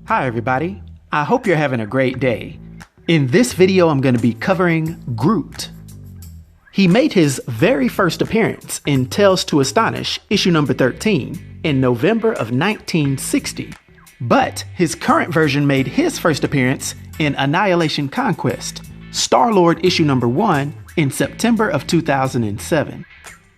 Hi everybody, I hope you're having a great day. In this video I'm going to be covering Groot. He made his very first appearance in Tales to Astonish, issue number 13, in November of 1960. But his current version made his first appearance in Annihilation Conquest, Star-Lord issue number 1, in September of 2007.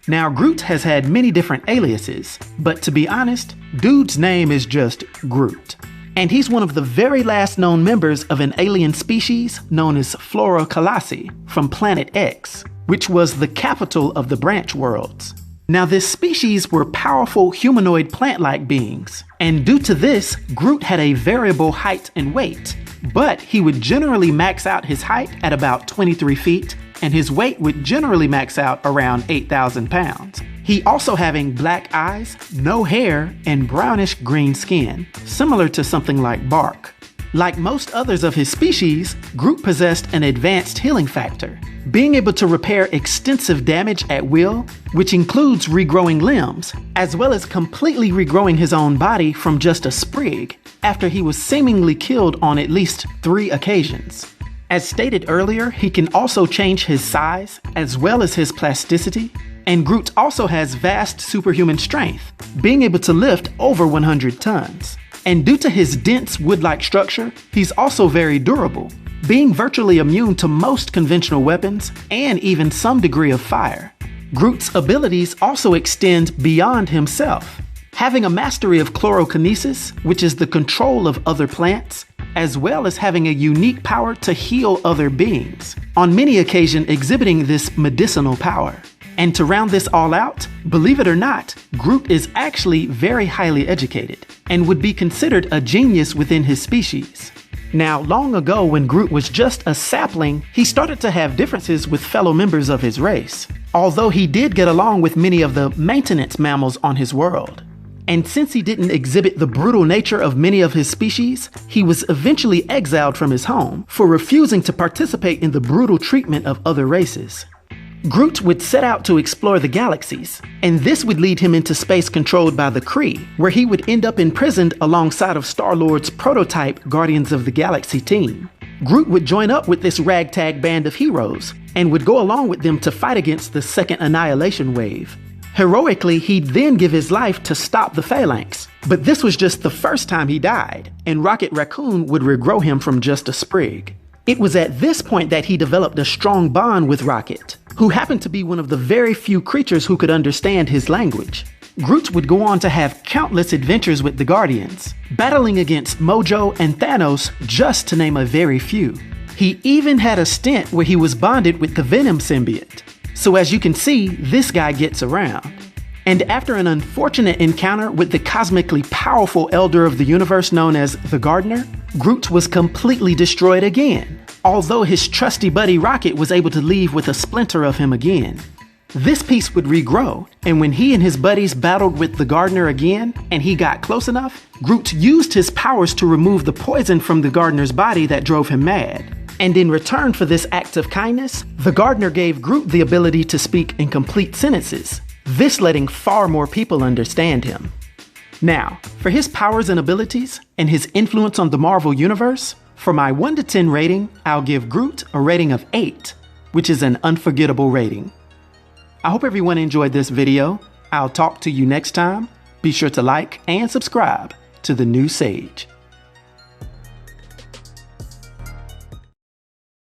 Now Groot has had many different aliases, but to be honest, dude's name is just Groot. And he's one of the very last known members of an alien species known as Flora Colossi from Planet X, which was the capital of the branch worlds. Now this species were powerful humanoid plant-like beings, and due to this, Groot had a variable height and weight, but he would generally max out his height at about 23 feet, and his weight would generally max out around 8,000 pounds. He also having black eyes, no hair, and brownish green skin, similar to something like bark. Like most others of his species, Groot possessed an advanced healing factor, being able to repair extensive damage at will, which includes regrowing limbs, as well as completely regrowing his own body from just a sprig, after he was seemingly killed on at least 3 occasions. As stated earlier, he can also change his size, as well as his plasticity, and Groot also has vast superhuman strength, being able to lift over 100 tons. And due to his dense wood-like structure, he's also very durable, being virtually immune to most conventional weapons and even some degree of fire. Groot's abilities also extend beyond himself, having a mastery of chlorokinesis, which is the control of other plants, as well as having a unique power to heal other beings, on many occasions exhibiting this medicinal power. And to round this all out, believe it or not, Groot is actually very highly educated and would be considered a genius within his species. Now, long ago when Groot was just a sapling, he started to have differences with fellow members of his race, although he did get along with many of the maintenance mammals on his world. And since he didn't exhibit the brutal nature of many of his species, he was eventually exiled from his home for refusing to participate in the brutal treatment of other races. Groot would set out to explore the galaxies, and this would lead him into space controlled by the Kree, where he would end up imprisoned alongside of Star-Lord's prototype Guardians of the Galaxy team. Groot would join up with this ragtag band of heroes, and would go along with them to fight against the second Annihilation wave. Heroically, he'd then give his life to stop the Phalanx, but this was just the first time he died, and Rocket Raccoon would regrow him from just a sprig. It was at this point that he developed a strong bond with Rocket, who happened to be one of the very few creatures who could understand his language. Groot would go on to have countless adventures with the Guardians, battling against Mojo and Thanos, just to name a very few. He even had a stint where he was bonded with the Venom symbiote. So as you can see, this guy gets around. And after an unfortunate encounter with the cosmically powerful Elder of the Universe known as the Gardener, Groot was completely destroyed again, although his trusty buddy Rocket was able to leave with a splinter of him again. This piece would regrow, and when he and his buddies battled with the Gardener again, and he got close enough, Groot used his powers to remove the poison from the Gardener's body that drove him mad. And in return for this act of kindness, the Gardener gave Groot the ability to speak in complete sentences, this letting far more people understand him. Now, for his powers and abilities, and his influence on the Marvel Universe, for my 1 to 10 rating, I'll give Groot a rating of 8, which is an unforgettable rating. I hope everyone enjoyed this video. I'll talk to you next time. Be sure to like and subscribe to The New Sage.